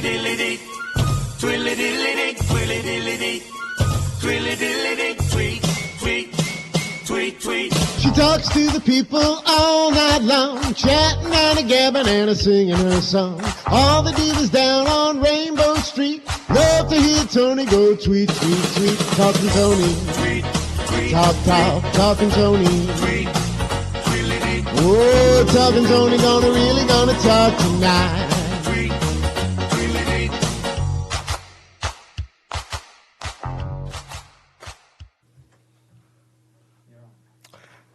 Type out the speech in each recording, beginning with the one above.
Twilly-dilly-dee, twilly-dilly-dee, twilly-dilly-dee, twilly-dilly-dee, tweet, tweet, tweet, tweet. She talks to the people all night long, chatting and a gabbing and a singing her song. All the divas down on Rainbow Street love to hear Toni go tweet, tweet, tweet. Talking Toni, Tweet, tweet, talk, talking Toni. tweet, twilly-dee, Oh, talking Toni really gonna talk tonight. tweet, twilly-dee.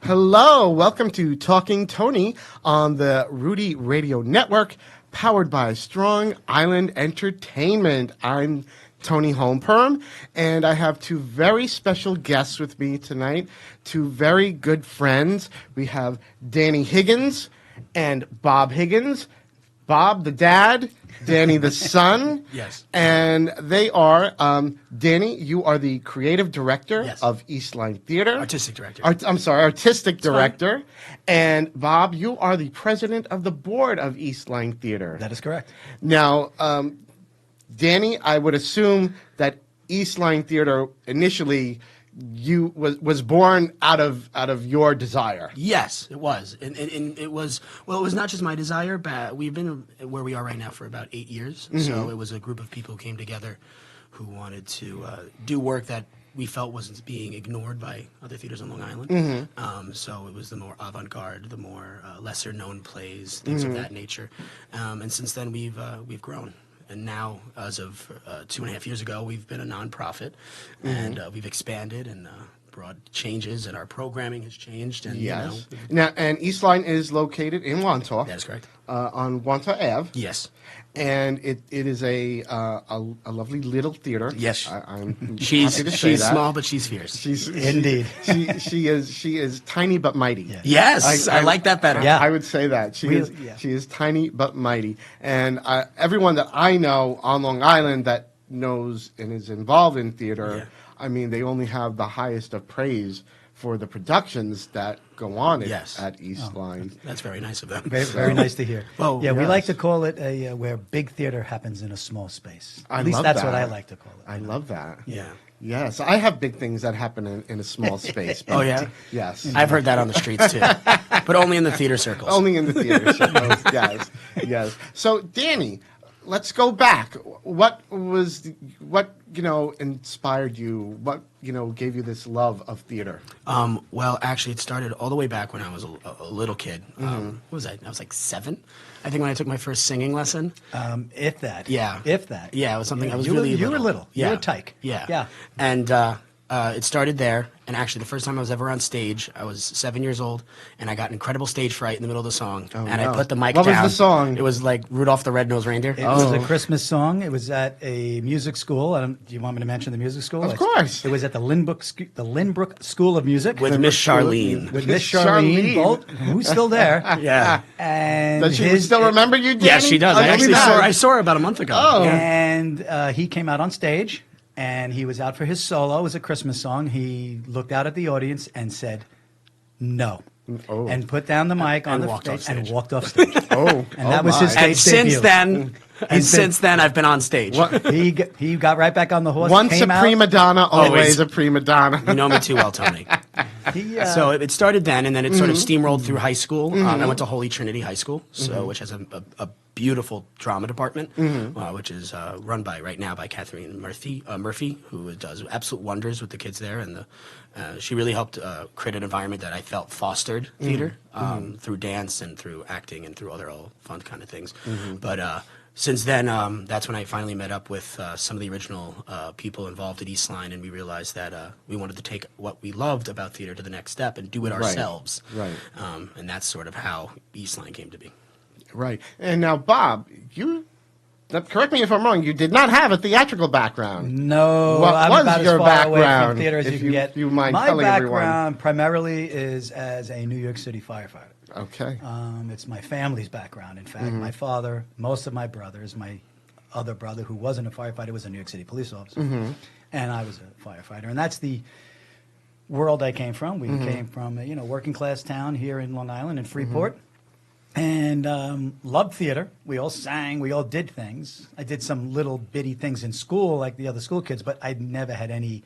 Hello, welcome to Talking Toni on the Rudy Radio Network, powered by Strong Island Entertainment. I'm Toni Holmperm, and I have two very special guests with me tonight, two very good friends. We have Danny Higgins and Bob Higgins. Bob, the dad, Danny, the son. Yes. And they are, Danny, you are the creative director Yes. of Eastline Theater. Artistic director. Artistic director. And Bob, you are the president of the board of Eastline Theater. That is correct. Now, Danny, I would assume that Eastline Theater initially was born out of your desire. Yes, it was, and it was it was not just my desire. But we've been where we are right now for about 8 years. So it was a group of people who came together, who wanted to do work that we felt wasn't being ignored by other theaters on Long Island. So it was the more avant-garde, the more lesser-known plays, things of that nature. And since then, we've grown. And now, as of 2.5 years ago, we've been a nonprofit, and we've expanded and brought changes, and our programming has changed. And Yes. Now, and Eastline is located in Wantagh. That is correct. On Wantagh Ave. Yes. And it is a lovely little theater. Yes. I'm happy to She's say that. small, but she's fierce. Indeed. She is tiny but mighty. Yeah. Yes, I like that better. Yeah. I would say that she is tiny but mighty, and everyone that I know on Long Island that knows and is involved in theater, Yeah. I mean, they only have the highest of praise for the productions that go on Yes. at Eastline. That's very nice of them. Very nice to hear. Well, yeah, we yes. like to call it where big theater happens in a small space. I At least love that's that. what I like to call it. I love that. Yeah. Yes, I have big things that happen in a small space. Oh, yeah? Yes. I've heard that on the streets too, but only in the theater circles. Only in the theater. Shows. Yes, yes. So, Danny, let's go back. What inspired you? What gave you this love of theater? Well, actually, it started all the way back when I was a little kid. What was I? I was like 7, I think, when I took my first singing lesson. If that. Yeah. If that. Yeah, it was something I was you really were, you were little. Yeah. You were a tyke. Yeah. Yeah. And it started there. And actually, the first time I was ever on stage, I was 7 years old, and I got incredible stage fright in the middle of the song. And no. I put the mic What down. was the song? It was like Rudolph the Red-Nosed Reindeer. It was a Christmas song. It was at a music school. Do you want me to mention the music school? Of course. It was at the Lynbrook School of Music. With Miss Charlene. With Miss Charlene, Charlene. who's still there. Yeah. And Does she still remember you, Danny? Yeah, she does. Oh, I actually does. saw her about a month ago. Oh. Yeah. And he came out on stage, and he was out for his solo. It was a Christmas song. He looked out at the audience and said, "No," and put down the mic on And the walked off stage and stage. walked off stage. Oh, And that was his my. stage And debut. since then, I've been on stage. He got right back on the horse. Once a came out. prima donna, always Always. a prima donna. You know me too well, Tony. So it started then, and then it sort of steamrolled through high school. I went to Holy Trinity High School, which has a beautiful drama department, which is run right now by Catherine Murphy, who does absolute wonders with the kids there, and she really helped create an environment that I felt fostered theater through dance and through acting and through other all fun kind of things. But since then, that's when I finally met up with some of the original people involved at Eastline, and we realized that we wanted to take what we loved about theater to the next step and do it ourselves. Right. And that's sort of how Eastline came to be. Right. And now, Bob, correct me if I'm wrong, you did not have a theatrical background. No, What I'm was about your as far away background, from theater as if you can you- get. you mind My telling everyone? background primarily is as a New York City firefighter. Okay. It's my family's background. In fact, my father, most of my brothers, my other brother who wasn't a firefighter was a New York City police officer, and I was a firefighter. And that's the world I came from. We came from a working class town here in Long Island in Freeport. and loved theater. We all sang, we all did things. I did some little bitty things in school like the other school kids, but I never had any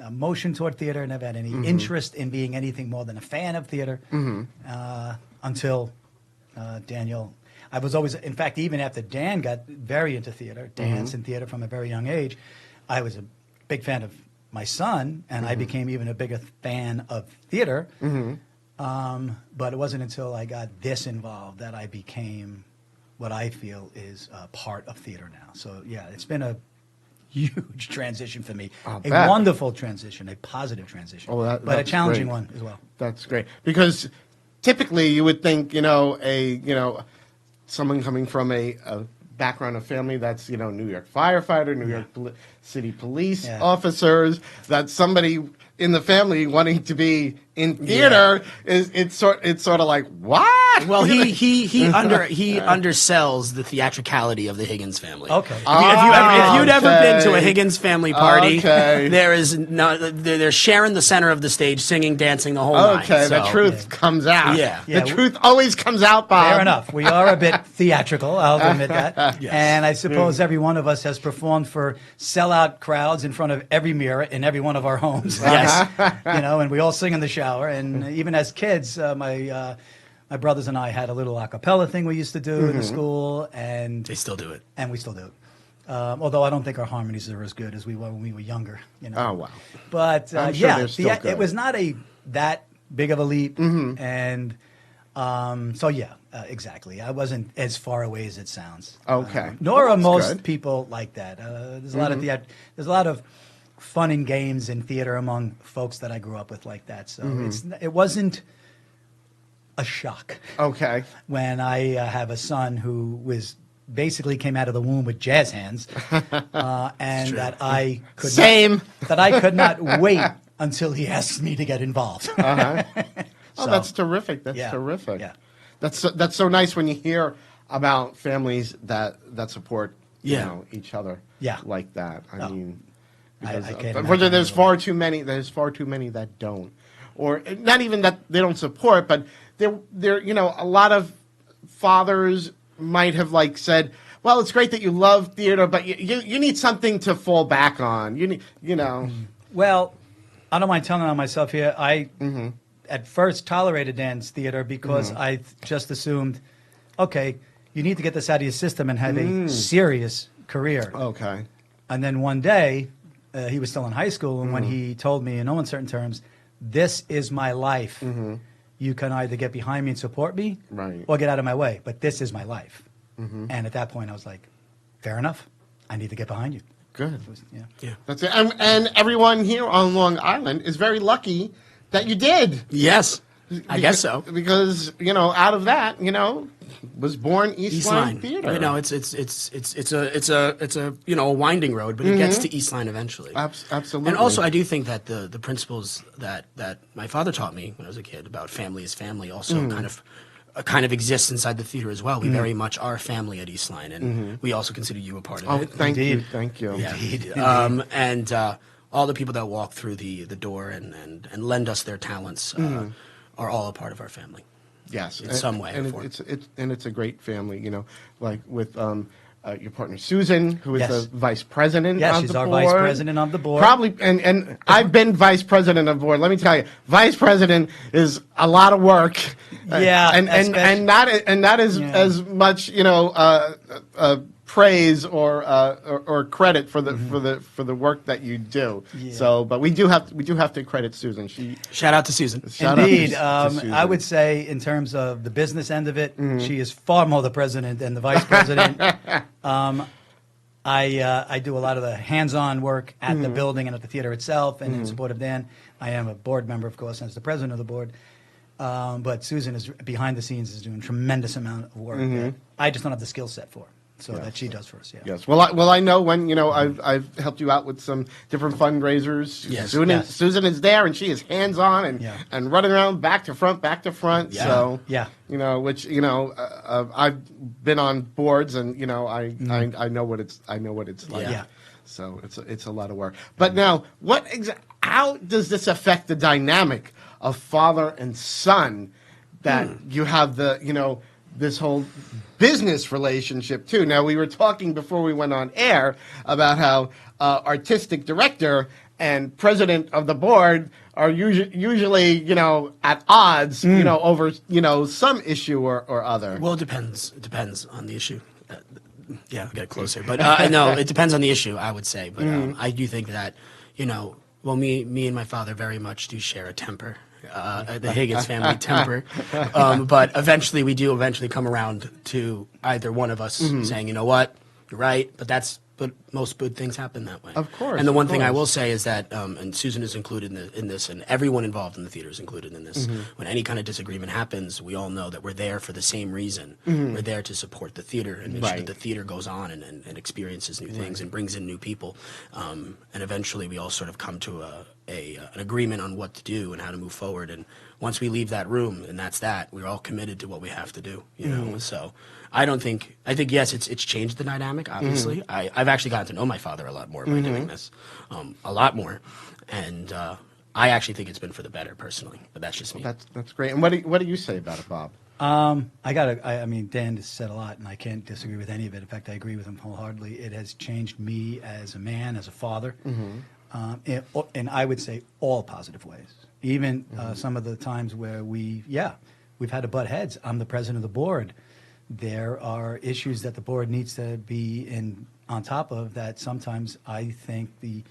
emotion toward theater, never had any interest in being anything more than a fan of theater until Daniel. I was always, in fact, even after Dan got very into theater, dance and theater from a very young age, I was a big fan of my son, and I became even a bigger fan of theater. But it wasn't until I got this involved that I became what I feel is a part of theater now. So, yeah, it's been a huge transition for me. I'll A bet. wonderful transition, a positive transition, but a that's challenging great. one as well. That's great, because typically you would think, someone coming from a background of family that's, New York firefighter, New York city police officers, that somebody in the family wanting to be in theater it's sort of like, what? Well, he undersells the theatricality of the Higgins family. Okay. If you'd ever been to a Okay. Higgins family party, Okay. there is they're sharing the center of the stage, singing, dancing the whole night. Okay, the So- truth comes out. Yeah. Yeah, The truth always comes out, Bob. Fair enough. We are a bit theatrical, I'll admit that. Yes. And I suppose every one of us has performed for sellout crowds in front of every mirror in every one of our homes. Yes. And we all sing in the shower. And even as kids, my brothers and I had a little a cappella thing we used to do in the school, and They still do it. we still do it. Although I don't think our harmonies are as good as we were when we were younger. Oh, wow. But I'm sure they're still good. it was not that big of a leap, and exactly. I wasn't as far away as it sounds. Okay. Nor Well, are that's most good. people like that. There's a lot of there's a lot of fun and games in theater among folks that I grew up with like that. So it wasn't a shock Okay. when I have a son who basically came out of the womb with jazz hands, and that I could Same. that I could not wait until he asked me to get involved. Oh, So, that's terrific. That's yeah, terrific. yeah. That's so nice when you hear about families that support each other Yeah. like that. I mean, I because, can't but imagine there's anyone. far too many. There's far too many that don't, or not even that they don't support, but they're a lot of fathers might have said, well, it's great that you love theater, but you need something to fall back on. You need. Well, I don't mind telling on myself here. I at first tolerated Dan's theater because I just assumed, okay, you need to get this out of your system and have a serious career. Okay. And then one day, he was still in high school, and when he told me in no uncertain terms, this is my life. You can either get behind me and support me, Right. or get out of my way. But this is my life. And at that point, I was like, fair enough. I need to get behind you. Good. It was- yeah. Yeah. That's it. And everyone here on Long Island is very lucky that you did. Yes. I guess so. Because out of that, was born Eastline Theater. It's a a winding road, but it gets to Eastline eventually. Absolutely. And also, I do think that the principles that my father taught me when I was a kid about family is family also kind of exists inside the theater as well. We very much are family at Eastline, and we also consider you a part of Oh, it. thank you, Indeed. thank you. Yeah. And all the people that walk through the door and lend us their talents are all a part of our family. Yes, In some way or and form. it's a great family. Like with your partner Susan, who is Yes. the vice president. Yes, of she's the our board. vice president of the board. Probably, and I've been vice president of the board. Let me tell you, vice president is a lot of work. Yeah, and not as Yeah. as much praise or credit for the work that you do. Yeah. So, but we do have to credit Susan. Shout out to Susan. Shout out to Indeed. Susan. I would say in terms of the business end of it, she is far more the president than the vice president. I do a lot of the hands-on work at the building and at the theater itself, and in support of Dan. I am a board member, of course, as the president of the board. But Susan is behind the scenes, is doing a tremendous amount of work. That I just don't have the skill set for. So that she does for us. Yeah. Yes. Well, I know when I've helped you out with some different fundraisers. Yes. Susan is there, and she is hands on and Yeah. and running around back to front. Yeah. So Yeah. which I've been on boards, and I know what it's like. Yeah. So it's a lot of work. But now, how does this affect the dynamic of father and son that you have this whole business relationship too. Now, we were talking before we went on air about how artistic director and president of the board are usually at odds, over some issue or other. Well, it depends. It depends on the issue. Yeah, I'll get closer. But no, it depends on the issue, I would say. But I do think that, well, me and my father very much do share a temper. The Higgins family temper. But eventually we do come around to either one of us saying, you know what, you're right, but most good things happen that way. Of course. And the one thing I will say is that, and Susan is included in this, and everyone involved in the theater is included in this. When any kind of disagreement happens, we all know that we're there for the same reason. We're there to support the theater and make sure that the theater goes on and experiences new things and brings in new people. And eventually we all sort of come to an agreement on what to do and how to move forward. And once we leave that room, and that's that, we're all committed to what we have to do. So I think yes, it's changed the dynamic. Obviously, I've actually gotten to know my father a lot more by doing this, a lot more, and I actually think it's been for the better personally. But that's just me. That's great. And what do you say about it, Bob? I mean, Dan has said a lot, and I can't disagree with any of it. In fact, I agree with him wholeheartedly. It has changed me as a man, as a father, and I would say all positive ways. Even some of the times where we've had to butt heads. I'm the president of the board. There are issues that the board needs to be on top of that. Sometimes I think the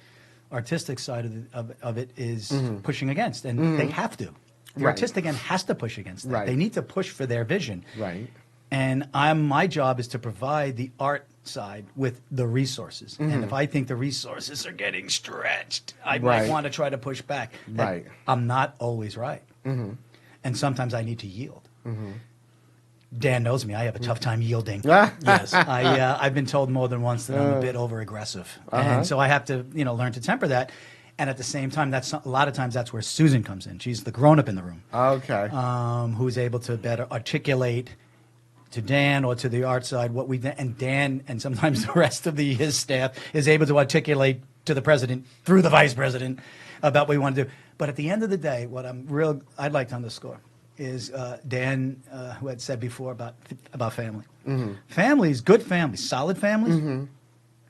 artistic side of it is pushing against, and they have to. The artistic end has to push against that. Right. They need to push for their vision. Right. And my job is to provide the art side with the resources. And if I think the resources are getting stretched, I might want to try to push back. Right. I'm not always right. And sometimes I need to yield. Dan knows me. I have a tough time yielding. Yes. I've been told more than once that I'm a bit over aggressive, and so I have to learn to temper that. And at the same time, a lot of times that's where Susan comes in. She's the grown up in the room. Okay. Who's able to better articulate to Dan or to the art side what and Dan and sometimes the rest of his staff is able to articulate to the president through the vice president about what we want to do. But at the end of the day, what I'd like to underscore is Dan, who had said before about family. Families, good families, solid families,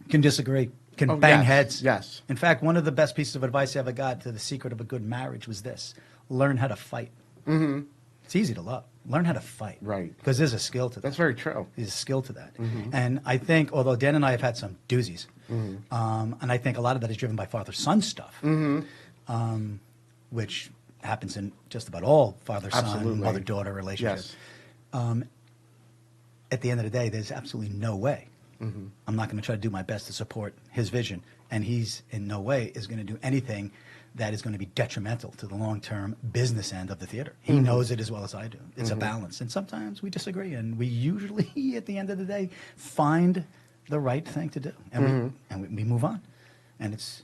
can disagree, can bang heads. Yes. In fact, one of the best pieces of advice I ever got to the secret of a good marriage was this: learn how to fight. It's easy to love. Learn how to fight. Right. Because there's a skill to that. That's very true. There's a skill to that. And I think, although Dan and I have had some doozies, and I think a lot of that is driven by father-son stuff, which happens in just about all father-son, mother-daughter relationships. Yes. At the end of the day, there's absolutely no way. I'm not going to try to do my best to support his vision, and he's in no way is going to do anything that is going to be detrimental to the long-term business end of the theater. He knows it as well as I do. It's a balance, and sometimes we disagree, and we usually, at the end of the day, find the right thing to do, and we move on. And it's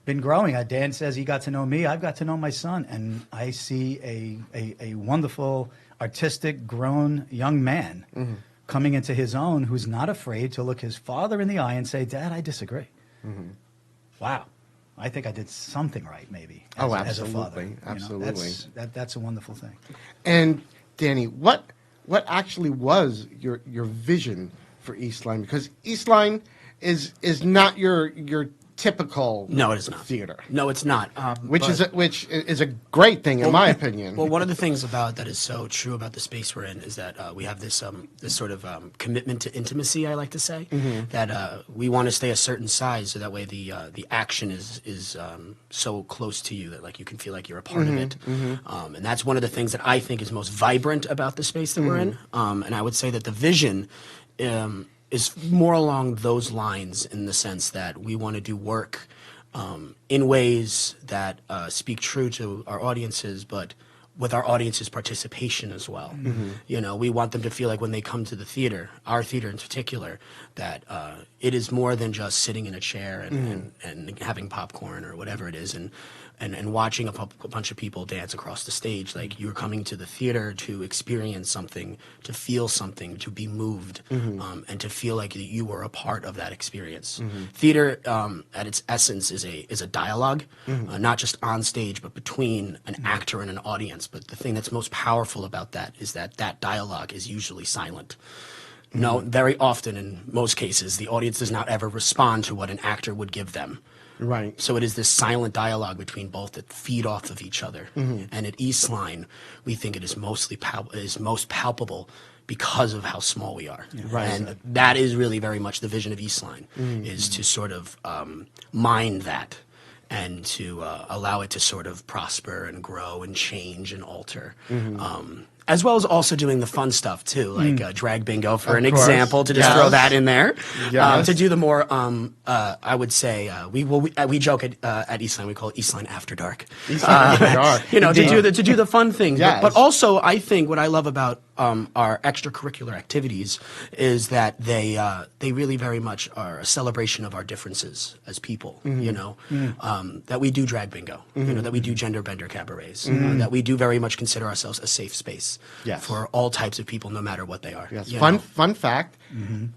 been growing. Dan says he got to know me. I've got to know my son, and I see a wonderful, artistic, grown young man coming into his own who's not afraid to look his father in the eye and say, "Dad, I disagree." Wow. I think I did something right, maybe, as a father. Absolutely. That's a wonderful thing. And Danny, what actually was your vision for Eastline? Because Eastline is not your typical No, it is not. theater. No, it's not. Which is a great thing in my opinion. Well, one of the things about that is so true about the space we're in is that we have this sort of commitment to intimacy. I like to say that we want to stay a certain size so that way the action is so close to you that like you can feel like you're a part of it. And that's one of the things that I think is most vibrant about the space that we're in. And I would say that the vision is more along those lines in the sense that we want to do work in ways that speak true to our audiences, but with our audience's participation as well. We want them to feel like when they come to the theater, our theater in particular, that it is more than just sitting in a chair and having popcorn or whatever it is. And and watching a bunch of people dance across the stage. Like, you're coming to the theater to experience something, to feel something, to be moved, and to feel like you were a part of that experience. Theater, at its essence, is a dialogue, not just on stage, but between an actor and an audience. But the thing that's most powerful about that is that dialogue is usually silent. No, very often, in most cases, the audience does not ever respond to what an actor would give them. Right. So it is this silent dialogue between both that feed off of each other. And at Eastline, we think it is most palpable because of how small we are. Right. And that is really very much the vision of Eastline, is to sort of mine that and to allow it to sort of prosper and grow and change and alter. As well as also doing the fun stuff too, like drag bingo for Of an course. example, to just Yes. throw that in there. Yes. To do the more, I would say, we joke at Eastline, we call it Eastline After Dark. After dark. You know, to do the fun things. Yes. But also, I think what I love about our extracurricular activities is that they really very much are a celebration of our differences as people. You know, that we do drag bingo. You know, that we do gender bender cabarets. That we do very much consider ourselves a safe space. Yes. For all types of people, no matter what they are. Yes. you Fun know? fact.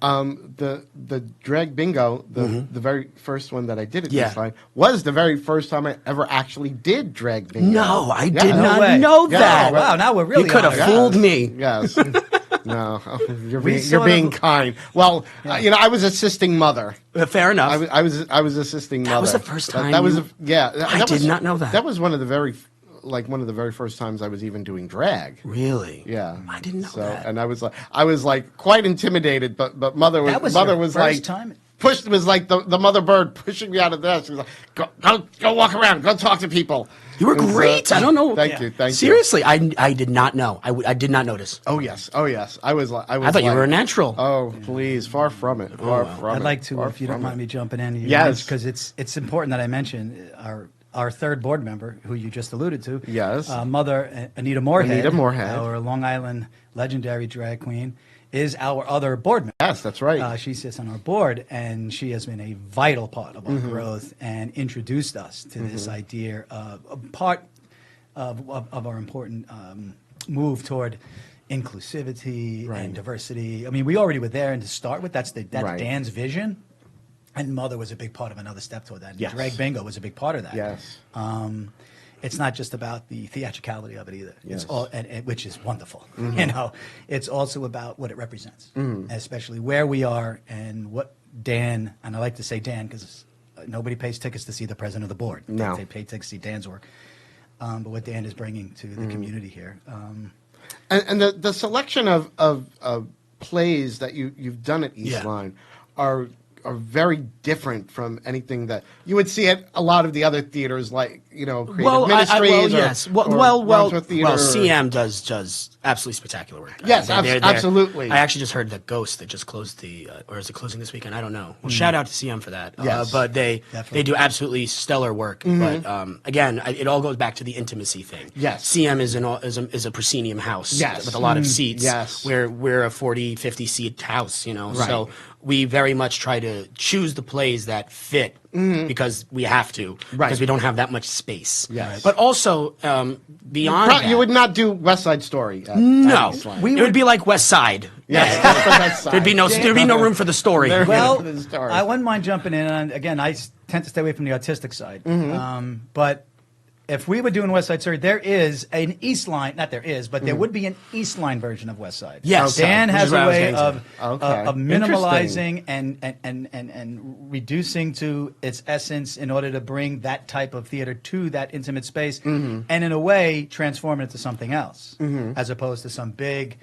The drag bingo, the very first one that I did at Yeah. Eastline was the very first time I ever actually did drag bingo. No, I Yeah. did No not way. know Yeah, that. well, Wow, now we're really You could have honored. fooled me. Yes. No, you're We being, sort you're being of- kind. Well, you know, I was assisting mother. Fair enough. I was assisting mother. was the first time That was you- yeah. I did not know that. That was one of the very first times I was even doing drag. Really? Yeah, I didn't know so, that. And I was like quite intimidated, but mother That was mother your was first like time? pushed was like the mother bird pushing me out of there. She was like, go walk around, go talk to people. You were It was, great. I don't know. Thank you. Seriously, I did not know. I did not notice. Oh yes. I was like I thought you were a natural. Oh please, far from it. Far from it. I'd like to, far if you don't from mind it. me jumping in. Yes. Because it's important that I mention our third board member, who you just alluded to. Yes. Mother Anita Moorhead. Anita Moorhead. Our Long Island legendary drag queen, is our other board member. Yes, that's right. She sits on our board, and she has been a vital part of our growth and introduced us to this idea of a part of our important move toward inclusivity Right. and diversity. I mean, we already were there, and to start with, that's Right. Dan's vision. And Mother was a big part of another step toward that. And Yes. Drag Bingo was a big part of that. Yes. It's not just about the theatricality of it either. Yes. It's all, and which is wonderful. You know, it's also about what it represents, especially where we are and what Dan, and I like to say Dan because nobody pays tickets to see the president of the board. No. They pay tickets to see Dan's work. But what Dan is bringing to the community here. And the selection of plays that you've done at Yeah. Eastline are very different from anything that you would see at a lot of the other theaters, like Creative Ministries. yes. or Wandsworth Theater. CM does absolutely spectacular work. Yes, They're- absolutely. I actually just heard that Ghost that just closed or is it closing this weekend? I don't know. Well, shout out to CM for that. Yes. But they Definitely. do absolutely stellar work. But again, it all goes back to the intimacy thing. Yes. CM is a proscenium house. Yes. With a lot of seats. Yes. We're a 40, 50 seat house. Right. So we very much try to choose the plays that fit because we have to. Right. Because we don't have that much space. Yes. But also beyond that, You would not do West Side Story. no, At Eastline. it would be like West Side. Yes, that's the West Side. There'd be no room for the story. There- Well, the story. I wouldn't mind jumping in. And again, I tend to stay away from the artistic side. But if we were doing West Side Story, there is an Eastline, not there is, but there would be an Eastline version of West Side. Yes. Dan Okay. has Which is what a I was way getting to. of Okay. minimalizing and reducing to its essence in order to bring that type of theater to that intimate space, and in a way transform it into something else, as opposed to some big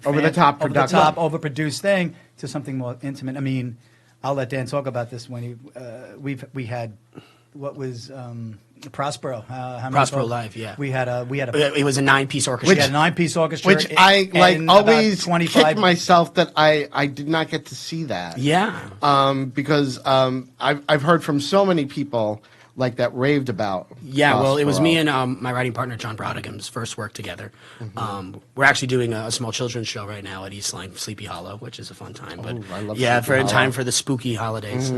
Over-the-top production. overproduced thing to something more intimate. I mean, I'll let Dan talk about this when we had what was Prospero. How many Prospero folks? Live, yeah. We had a It was a 9-piece orchestra. we had a 9-piece orchestra, Which I like and about always 25 kick myself that I did not get to see that. Yeah. Because I've heard from so many people like that raved about. Yeah, well, it was Prospero. me and my writing partner, John Brodigam's first work together. We're actually doing a small children's show right now at Eastline, Sleepy Hollow, which is a fun time. But I love yeah, Sleepy for in Hollow. time for the spooky holidays.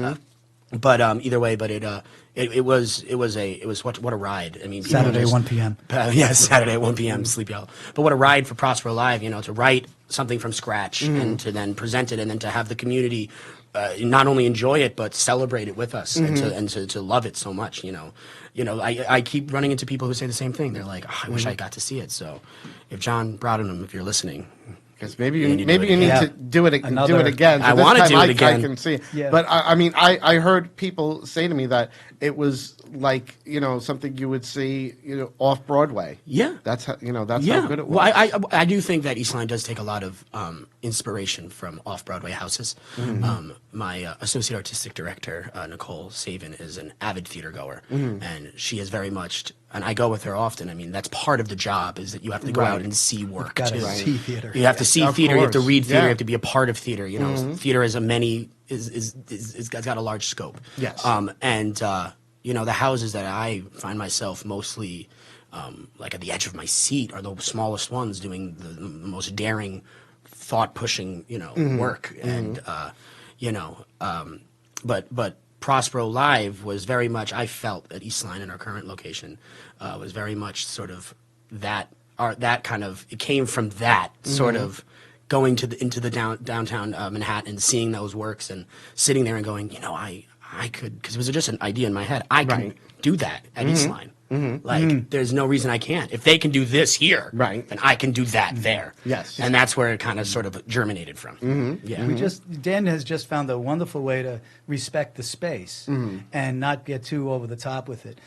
But either way, but it was what a ride. I mean, people Saturday, just- 1 p.m. Yeah, Saturday at 1 p.m. Sleepy Hollow. But what a ride for Prospero Live, to write something from scratch and to then present it, and then to have the community not only enjoy it but celebrate it with us, and to love it so much. I keep running into people who say the same thing. They're like, I wish I got to see it. So, if John Broadenham, if you're listening. Yes, maybe you need to need Yeah. to do it Another- again. I this wanna time do it again. I can see it. Yeah. But I mean, I heard people say to me that it was like something you would see off Broadway. Yeah. That's how that's how good it was. Well, I do think that Eastline does take a lot of inspiration from off-Broadway houses. My associate artistic director, Nicole Savin, is an avid theater goer, and she is very much, and I go with her often. I mean, that's part of the job, is that you have to go out and see work. Got to too. see theater. You have to see Of theater, you have to course. read theater, Yeah. you have to be a part of theater. Theater is is got a large scope. Yes. And the houses that I find myself mostly like at the edge of my seat are the smallest ones, doing the most daring, thought-pushing, work. And but Prospero Live was very much, I felt, at Eastline, in our current location, was very much sort of that kind of, it came from that sort of going into the downtown Manhattan and seeing those works and sitting there and going, I could, because it was just an idea in my head, I can do that at Eastline. There's no reason I can't. If they can do this here, then I can do that there. Yes. And that's where it kind of sort of germinated from. Yeah. Dan has just found a wonderful way to respect the space and not get too over the top with it.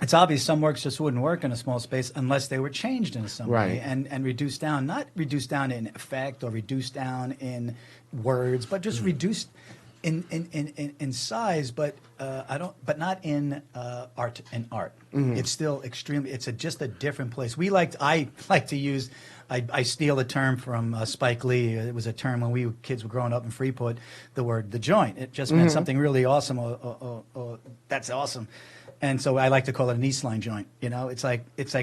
It's obvious some works just wouldn't work in a small space unless they were changed in some way and reduced down, not reduced down in effect or reduced down in words, but just reduced in size, but not in art. It's still extremely. It's just a different place. I like to use. I steal a term from Spike Lee. It was a term when we kids were growing up in Freeport. The word "the joint." It just meant something really awesome. Or that's awesome. And so I like to call it an Eastline joint. It's like. It's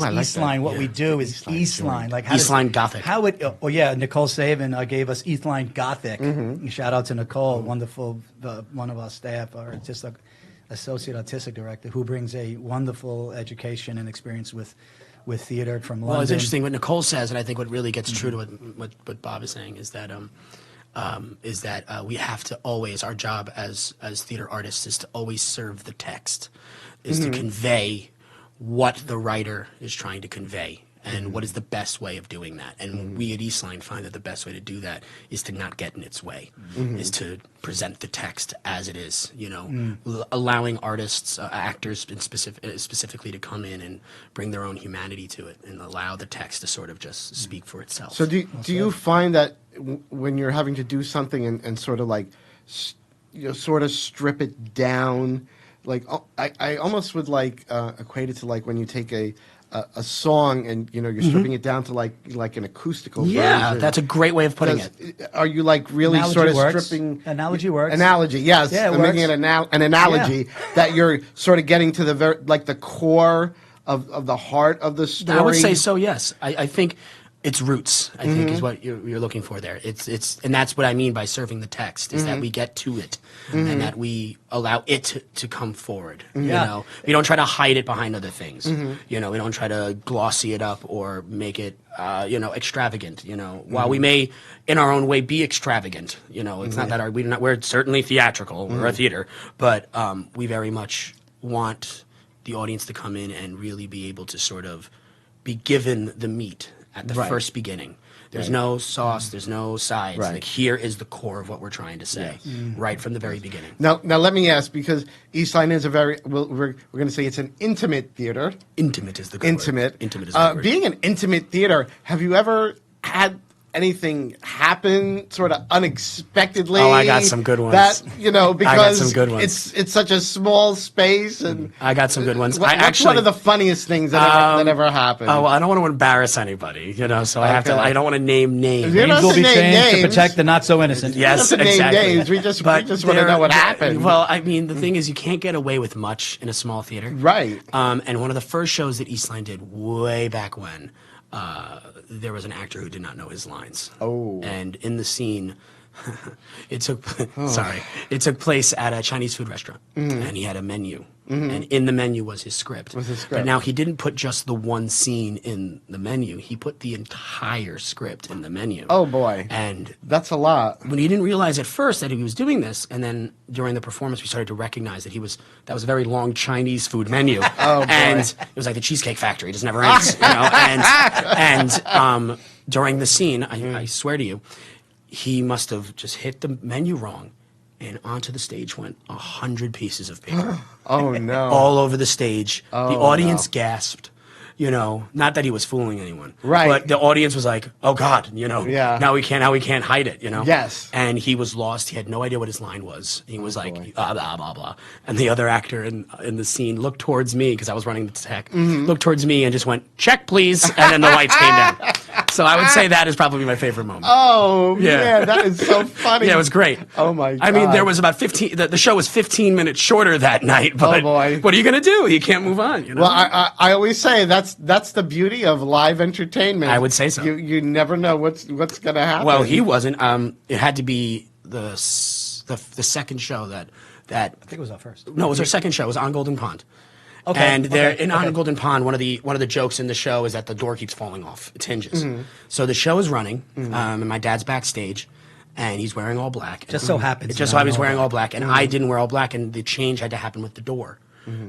I like Eastline. that. What we do is Eastline Eastline. joint. Like Eastline Gothic. How would? Oh yeah, Nicole Savin gave us Eastline Gothic. Shout out to Nicole, wonderful, one of our staff, our associate artistic director, who brings a wonderful education and experience with theater from London. Well, it's interesting what Nicole says, and I think what really gets true to what Bob is saying is that we have to always, our job as theater artists is to always serve the text, is to convey what the writer is trying to convey and what is the best way of doing that. And we at Eastline find that the best way to do that is to not get in its way, is to present the text as it is, allowing artists, actors specifically to come in and bring their own humanity to it and allow the text to sort of just speak for itself. So do you find that when you're having to do something and sort of like, sort of strip it down, like I almost would like equate it to like when you take a song and you're stripping it down to like an acoustical version. That's a great way of putting it. Are you like really Analogy sort of works. stripping Analogy works. Analogy, yes. Yeah, it I'm making works. it an analogy that you're sort of getting to the core of the heart of the story. I would say so. Yes, I think its roots. I think is what you're looking for there. It's and that's what I mean by serving the text, is that we get to it and that we allow it to come forward. We don't try to hide it behind other things. We don't try to glossy it up or make it extravagant. While we may in our own way be extravagant, it's not that we're certainly theatrical. We're a theater, but we very much want the audience to come in and really be able to sort of be given the meat at the first beginning. There's no sauce, there's no sides. Like, here is the core of what we're trying to say, right from the very beginning. Now let me ask, because Eastline is we're going to say it's an intimate theater. Intimate is the good word. Intimate is the good word. Being an intimate theater, have you ever had anything happen sort of unexpectedly? Oh, I got some good ones. That because I got some good ones. it's such a small space, and I got some good ones. What's one of the funniest things that ever happened? Oh, well, I don't want to embarrass anybody, so I have to. I don't want to name names. You're not Names will be to name changed to names. protect the not so innocent. Yes, to name exactly. names. We just want to know what happened. Well, I mean, the thing is, you can't get away with much in a small theater, Right. And one of the first shows that Eastline did way back when, there was an actor who did not know his lines. Oh. And in the scene, It took It took place at a Chinese food restaurant, and he had a menu, and in the menu was his script. But now he didn't put just the one scene in the menu; he put the entire script in the menu. Oh boy! And That's a lot. when he didn't realize at first that he was doing this, and then during the performance, we started to recognize that that was a very long Chinese food menu. Oh, boy. And it was like the Cheesecake Factory; it just never ends, you know. And during the scene, I swear to you, he must have just hit the menu wrong, and onto the stage went 100 pieces of paper. Oh no! All over the stage. The audience no. gasped. You know, not that he was fooling anyone, Right. But the audience was like, "Oh God!" You know, Yeah. Now we can't hide it. You know, Yes. And he was lost. He had no idea what his line was. He was like, boy. blah blah blah. And the other actor in the scene looked towards me because I was running the tech. Mm-hmm. Looked towards me and just went, "Check, please," and then the lights came down. So I would say that is probably my favorite moment. Oh Yeah. man, that is so funny. Yeah, it was great. Oh my I mean, God. there was about 15. The show was 15 minutes shorter that night. But Oh, boy. what are you going to do? You can't move on. You know. Well, I always say that's the beauty of live entertainment. I would say so. You never know what's going to happen. Well, he wasn't. It had to be the second show that. I think it was our first. No, it was our second show. It was on Golden Pond. Okay, And there, okay, on okay. Golden Pond, one of the jokes in the show is that the door keeps falling off its hinges. So the show is running, and my dad's backstage, and he's wearing all black. Just so happens. It just so happens wearing all black, and I didn't wear all black, and the change had to happen with the door.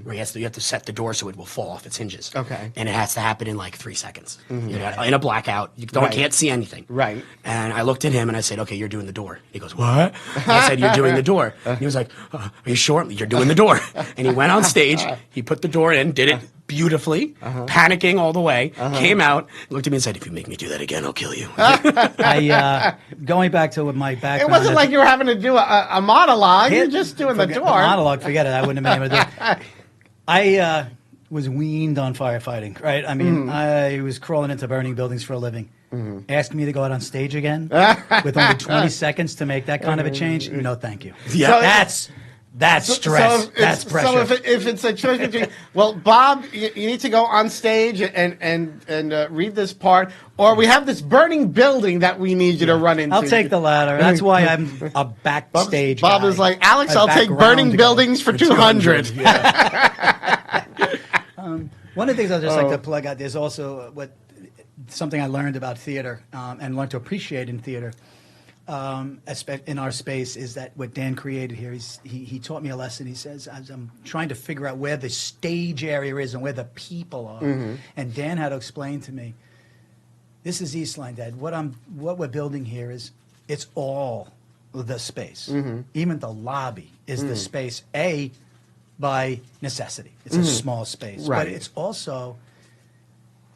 Where you have to set the door so it will fall off its hinges. Okay. And it has to happen in like 3 seconds. You know, in a blackout, you can't see anything. Right. And I looked at him and I said, "Okay, you're doing the door." He goes, "What?" And I said, "You're doing the door." And he was like, "Are you sure? You're doing the door." And he went on stage. He put the door in, did it beautifully, panicking all the way. Came out, looked at me and said, "If you make me do that again, I'll kill you." Going back to my it background. wasn't like you were having to do a monologue. You're Hit- just doing the forget- door. monologue. Forget it. I wouldn't have been able to do it. I was weaned on firefighting, right? I mean, I was crawling into burning buildings for a living. Asking me to go out on stage again with only 20 seconds to make that kind of a change? No, thank you. Yeah. So that's stress. That's pressure. So if it's a choice between, well, Bob, you need to go on stage and read this part, or we have this burning building that we need you to run into. I'll take the latter. That's why I'm a backstage Bob guy. is like, Alex, A I'll take background burning guy. buildings for 200. One of the things I'd just like to plug out, there's also something I learned about theater and learned to appreciate in theater in our space is that what Dan created here, he taught me a lesson. He says, as I'm trying to figure out where the stage area is and where the people are, and Dan had to explain to me, this is Eastline, Dad. What we're building here is, it's all the space. Even the lobby is the space, by necessity. It's a small space. Right. But it's also,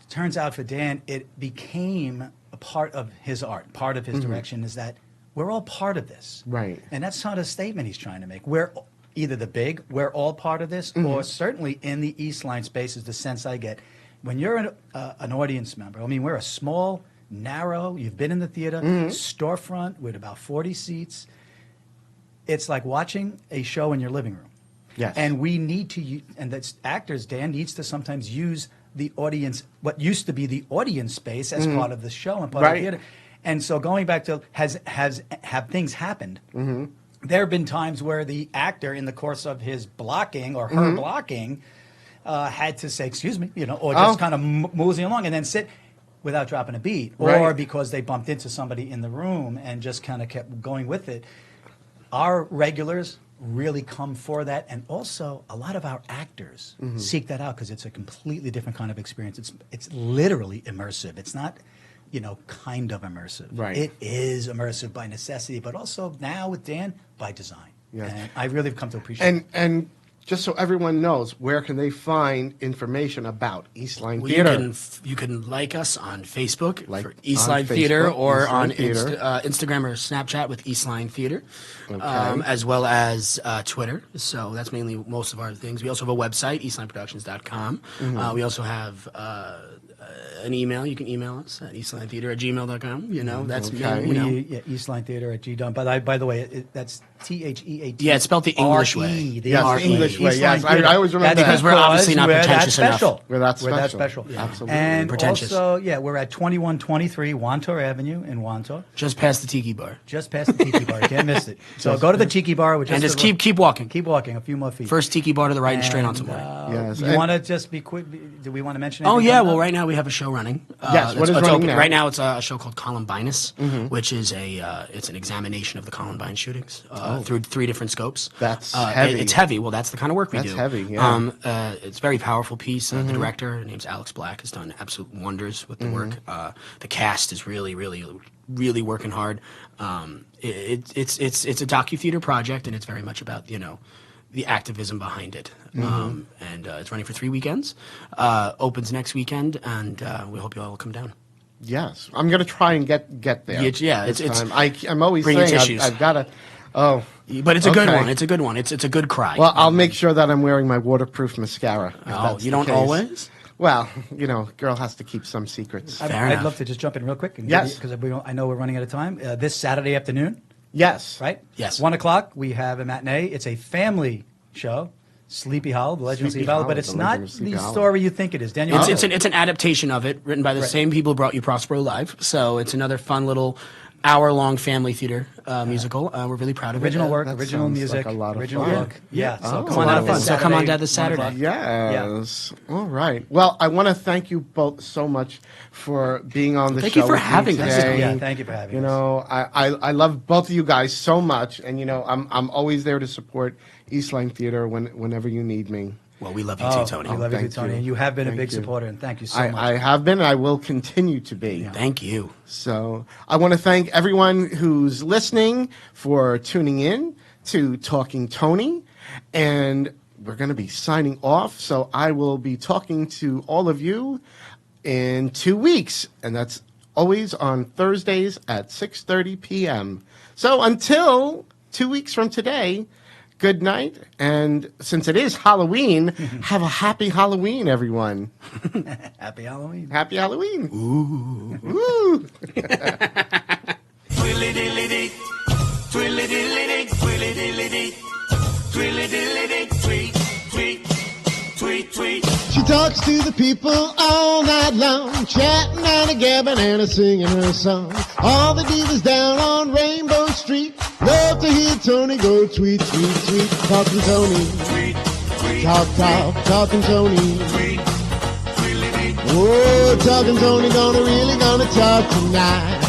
turns out for Dan, it became a part of his art, part of his direction, is that we're all part of this. Right. And that's not a statement he's trying to make. We're either we're all part of this, or certainly in the Eastline space is the sense I get. When you're an audience member, I mean, we're a small, narrow, you've been in the theater, storefront with about 40 seats. It's like watching a show in your living room. Yes. And we need to, and that's actors, Dan needs to sometimes use the audience, what used to be the audience space, as part of the show and part of the theater. And so going back to, have things happened? There have been times where the actor, in the course of his blocking or her blocking, had to say, "Excuse me," or just kind of mosey along and then sit without dropping a beat, or Right. because they bumped into somebody in the room and just kind of kept going with it. Our regulars really come for that, and also a lot of our actors seek that out because it's a completely different kind of experience. It's literally immersive. It's not, kind of immersive. Right. It is immersive by necessity, but also now with Dan, by design. Yes. And I really have come to appreciate it. And just so everyone knows, where can they find information about Eastline Well, Theater? you can like us on Facebook Like for on Eastline Theater, Facebook, or Eastline on Theater. Instagram or Snapchat with Eastline Theater, Okay. as well as Twitter. So that's mainly most of our things. We also have a website, eastlineproductions.com. We also have an email. You can email us at eastlinetheater@gmail.com. You know, that's Okay. me. You know. Eastline Theater at G-Dom. By the way, that's THEAT. Yeah, it's spelled the English way. Yes, the English way, yes. I always remember that. Because we're obviously not pretentious enough. We're that We're that special. special. Yeah. Absolutely. And Pretentious. also, we're at 2123 Wantor Avenue in Wantor. Just past the Tiki Bar. Just past the Tiki Bar. You can't miss it. So go to the Tiki Bar. And just keep walking. Keep walking. A few more feet. First Tiki Bar to the right and straight on to more. Yes. You And- want to just be quick? Do we want to mention Oh anything yeah, coming well up? right now we have a show running. Yes, what is it's running open. now? Right now it's a show called Columbinus, which is it's an examination of the Columbine shootings through 3 different scopes. That's heavy. It's heavy. Well, that's the kind of work we That's do. heavy, yeah. It's a very powerful piece. The director, her name's Alex Black, has done absolute wonders with the work. The cast is really working hard. It's a docu-theater project, and it's very much about the activism behind it. And it's running for 3 weekends. Opens next weekend, and we hope you all will come down. Yes, I'm going to try and get there. Yeah, this it's time. I'm always bring your saying tissues. I've got to. Oh, But it's a good Okay. one. It's a good one. It's a good cry. well, I'll make sure that I'm wearing my waterproof mascara. if Oh, that's you the don't case. always? Well, girl has to keep some secrets. Fair I'd enough. love to just jump in real quick. Yes. Because I know we're running out of time. This Saturday afternoon, Yes. right? Yes. 1 o'clock, we have a matinee. It's a family show. Sleepy Hollow, The Legend of Sleepy Sleepy Hollow, Hollow, but it's The not Legend of Sleepy the Hollow. story you think it is. Daniel, It's an adaptation of it, written by the same people who brought you Prospero Live. So it's another fun little hour-long family theater musical. We're really proud of original it. work, that original sounds music, like a lot of original fun. book. Yeah, so Oh, come a on lot out of this fun. So come on down this 1 o'clock. Saturday. Yes. All right. Well, I want to thank you both so much for being on the Thank show. you for with me having us. today. Yeah, thank you for having us. I love both of you guys so much, and I'm always there to support Eastline Theater whenever you need me. Well, we love you too, Tony. We love you, Thank Tony. you. And you have been a Thank big you. supporter, and thank you so much. I have been. And I will continue to be. Thank you. So I want to thank everyone who's listening for tuning in to Talking Toni, and we're going to be signing off. So I will be talking to all of you in 2 weeks, and that's always on Thursdays at 6:30 p.m. So until 2 weeks from today, good night. And since it is Halloween, have a happy Halloween, everyone. Happy Halloween. Happy Halloween. Ooh. Twilly-dilly-dee, twilly-dilly-dee, twilly-dilly-dee, twilly-dilly-dee, tweet, tweet, tweet, tweet. She talks to the people all night long, chatting and a gabbing and a singing her song. All the divas down on Rainbow Street love to hear Toni go tweet, tweet, tweet. Talking Toni, Tweet, tweet, talking Toni. tweet, twilly-dee. Oh, talking Toni, gonna talk tonight.